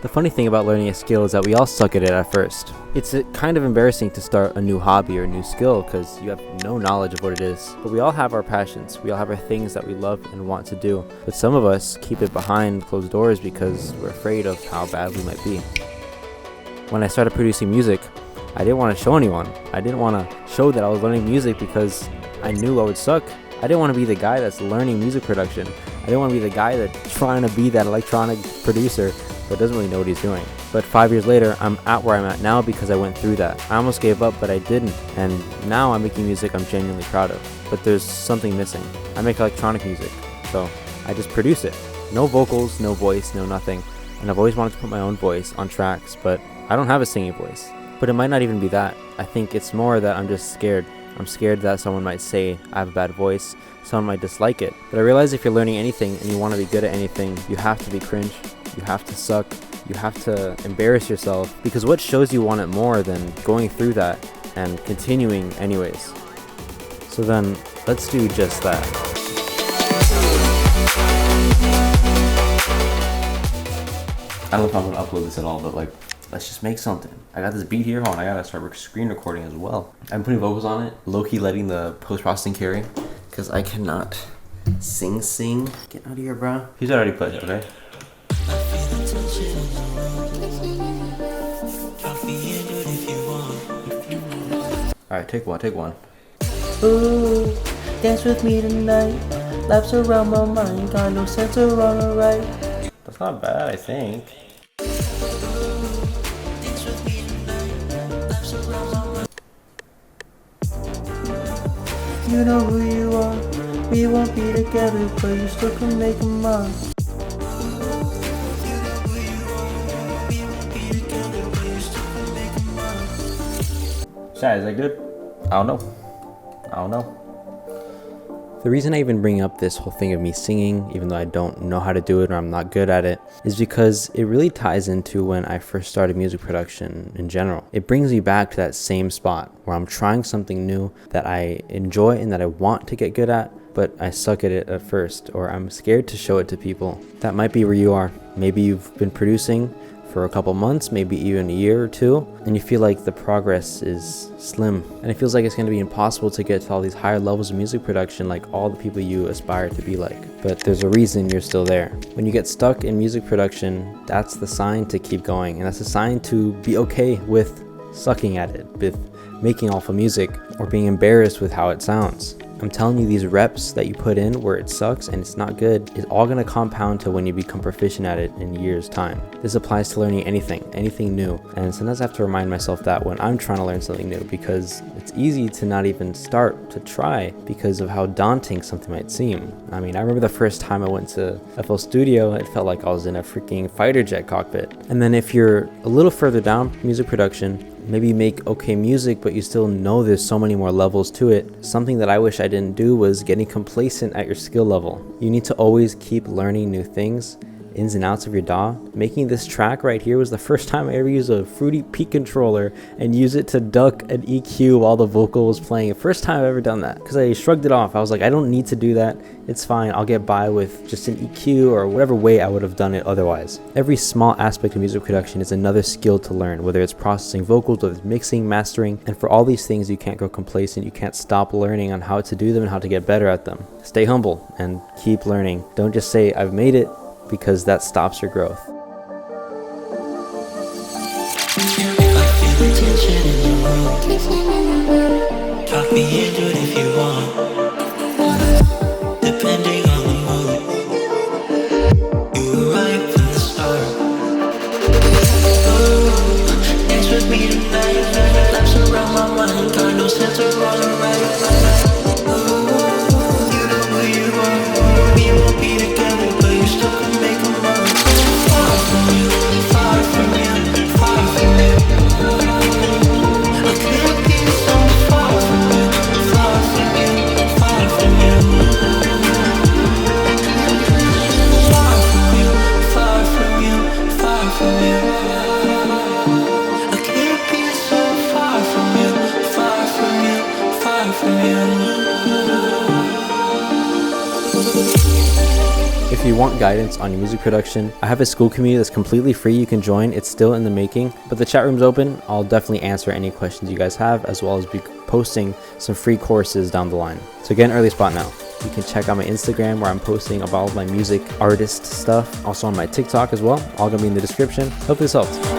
The funny thing about learning a skill is that we all suck at it at first. It's kind of embarrassing to start a new hobby or a new skill because you have no knowledge of what it is. But we all have our passions. We all have our things that we love and want to do. But some of us keep it behind closed doors because we're afraid of how bad we might be. When I started producing music, I didn't want to show anyone. I didn't want to show that I was learning music because I knew I would suck. I didn't want to be the guy that's learning music production. I didn't want to be the guy that's trying to be that electronic producer but doesn't really know what he's doing. But 5 years later, I'm at where I'm at now because I went through that. I almost gave up, but I didn't. And now I'm making music I'm genuinely proud of. But there's something missing. I make electronic music, so I just produce it. No vocals, no voice, no nothing. And I've always wanted to put my own voice on tracks, but I don't have a singing voice. But it might not even be that. I think it's more that I'm just scared. I'm scared that someone might say I have a bad voice, someone might dislike it. But I realize if you're learning anything and you want to be good at anything, you have to be cringe, you have to suck, you have to embarrass yourself, because what shows you want it more than going through that and continuing anyways? So then, let's do just that. I don't know if I'm gonna upload this at all, but like, let's just make something. I got this beat here, hold on, I gotta start screen recording as well. I'm putting vocals on it, low-key letting the post-processing carry, because I cannot sing. Get out of here, bro. He's already put it, okay? Alright, take one. Ooh, dance with me tonight. Laps around my mind, got no sense of wrong or right. That's not bad, I think. You know who you are. We won't be together, but you still can make 'em mine. Shy, is that good? I don't know. The reason I even bring up this whole thing of me singing, even though I don't know how to do it or I'm not good at it, is because it really ties into when I first started music production in general. It brings me back to that same spot where I'm trying something new that I enjoy and that I want to get good at, but I suck at it at first, or I'm scared to show it to people. That might be where you are. Maybe you've been producing for a couple months, maybe even a year or two, and you feel like the progress is slim, and it feels like it's going to be impossible to get to all these higher levels of music production like all the people you aspire to be like. But there's a reason you're still there. When you get stuck in music production, that's the sign to keep going, and that's a sign to be okay with sucking at it, with making awful music, or being embarrassed with how it sounds. I'm telling you, these reps that you put in where it sucks and it's not good is all going to compound to when you become proficient at it in years' time. This applies to learning anything new. And sometimes I have to remind myself that when I'm trying to learn something new, because it's easy to not even start to try because of how daunting something might seem. I mean, I remember the first time I went to FL Studio, it felt like I was in a freaking fighter jet cockpit. And then if you're a little further down music production, maybe you make okay music, but you still know there's so many more levels to it. Something that I wish I didn't do was getting complacent at your skill level. You need to always keep learning new things, ins and outs of your DAW. Making this track right here was the first time I ever used a Fruity Peak controller and use it to duck an EQ while the vocal was playing. First time I've ever done that, because I shrugged it off. I was like, I don't need to do that. It's fine. I'll get by with just an EQ or whatever way I would have done it otherwise. Every small aspect of music production is another skill to learn, whether it's processing vocals, whether it's mixing, mastering, and for all these things, you can't go complacent. You can't stop learning on how to do them and how to get better at them. Stay humble and keep learning. Don't just say, I've made it, because that stops your growth. Talk me into it if you want, depending on the mood. You were right from the start. Dance with me tonight. Laps around my mind, got no sense of wrong or right. You know who you are. We won't be together, but you still can make 'em run. Far from you, far from you, far from you. I can't be so far from you, far from you, far from you. Far from you, far from you, far from you. I can't be so far from you, far from you, far from you. If you want guidance on your music production, I have a school community that's completely free. You can join. It's still in the making, but the chat room's open. I'll definitely answer any questions you guys have, as well as be posting some free courses down the line. So get an early spot now. You can check out my Instagram where I'm posting about all of my music artist stuff. Also on my TikTok as well. All gonna be in the description. Hope this helped.